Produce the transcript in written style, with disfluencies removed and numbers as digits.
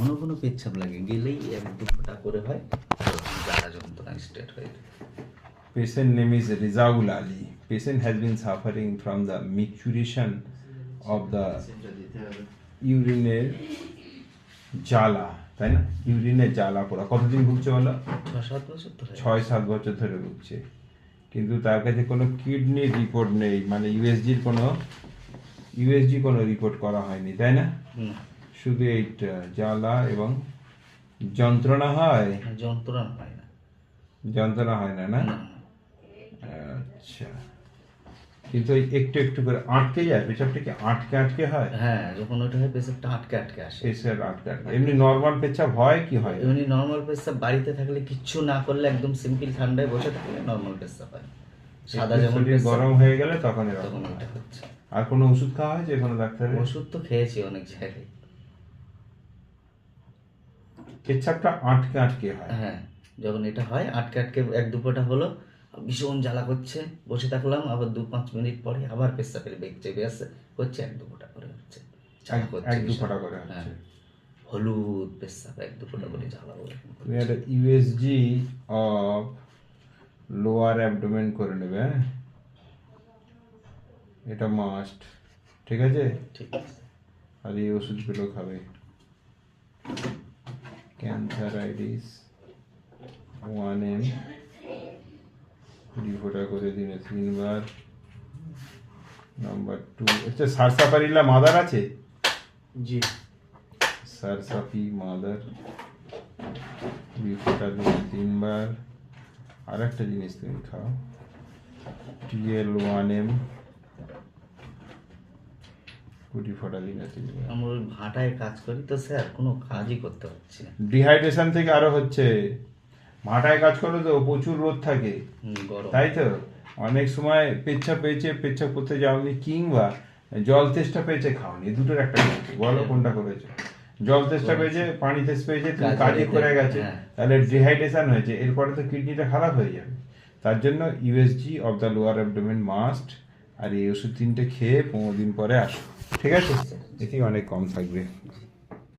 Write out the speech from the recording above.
ঘন ঘন পেচ্ছাপ লাগে, গেলেই 1-2 ফোঁটা করে হয়, জ্বালা যন্ত্রণা স্টার্ট হয়ে যায়। Patient name is Rizaul Ali. Patient has been suffering from the micturition of the urine জ্বালা, তাই না? ইউরিনের জ্বালা পড়া কতদিন ভুগছে বলো? 6-7 বছর ধরে। 6-7 বছর ধরে ভুগছে, কিন্তু তার কাছে কোনো কিডনি রিপোর্ট নেই, মানে ইউএসজি কোনো রিপোর্ট করা হয়নি, তাই না? শুধু এইটা জ্বালা এবং যন্ত্রণা হয়। যন্ত্রণা হয় না। যন্ত্রণা হয় না, না? আচ্ছা, কিন্তু ওই একটু একটু করে আটকে যায়, পেশাবটা কি আটকে আটকে হয়? হ্যাঁ, যখন ওটা হয় পেশাবটা আটকে আটকে আসে। পেশাব আটকে আটকে। এমনি নর্মাল পেশাব হয় কি হয়? এমনি নর্মাল পেশাব বাড়িতে থাকলে, কিচ্ছু না করলে, একদম সিম্পল ঠান্ডায় বসে থাকলে নর্মাল পেশাব হয়। সাদা যেমন শরীর পেশাব, গরম হয়ে গেলে তখন এরকম তখন হয়। এটা হচ্ছে। আর কোনো ওষুধ খাওয়া হয়েছে কোনো ডাক্তারের? ওষুধ তো খেয়েছি অনেক জায়গায়। পেশাবটা আটকে আটকে হয়। হ্যাঁ, যখন এটা হয় আটকে আটকে 1-2 ফোঁটা হলো, ভীষণ জ্বালা করছে, বসে থাকলাম, আবার 2-5 মিনিট পরে আবার পেশাবের বেগ চেপে আসছে, হচ্ছে 1-2 ফোঁটা করে হচ্ছে, জ্বালা করছে 1-2 ভীষণ। ফোঁটা করে হ্যাঁ, হচ্ছে। হলুদ পেশাব 1-2 ফোঁটা করে জ্বালা করে। তুমি একটা ইউএসজি অফ লোয়ার অ্যাবডোমেন করে নেবে, হ্যাঁ? এটা মাস্ট, ঠিক আছে? ঠিক আছে। আর এই ওষুধগুলো খাবে। ক্যান্সারাইটিস 1M 20 ফোঁটা করে দিনে 3 বার। নাম্বার 2, আচ্ছা সারসাপারিলা মাদার আছে? জি। সারসাপি মাদার 20 ফোঁটা দিনে 3 বার। আর একটা জিনিস তুমি খাও, TL1M 20 ফোঁটা দিনে 3 বার। আমরা ওই ভাটায় কাজ করি তো স্যার, কোনো কাজই করতে পারছি না। ডিহাইড্রেশন থেকে আরো হচ্ছে, ভাটায় কাজ করো তো প্রচুর রোদ থাকে, গরম। তাই তো? অনেক সময় পেচ্ছাপ পেয়েছে, পেচ্ছাপ করতে যাওনি, কিংবা জল তেষ্টা পেয়েছে, খাওনি, দুটোর একটা করছো, বলো কোনটা করেছো? জল তেষ্টা পেয়েছে, পানি তেষ্টা পেয়েছে, তুমি কাজে করে গেছে, তাহলে ডিহাইড্রেশন হয়েছে, এরপরে তো কিডনিটা খারাপ হয়ে যাবে। তার জন্য USG of the lower abdomen must. আর এই ওষুধ 3টে খেয়ে 15 দিন পরে আসো, ঠিক আছে? এতেই অনেক কম থাকবে।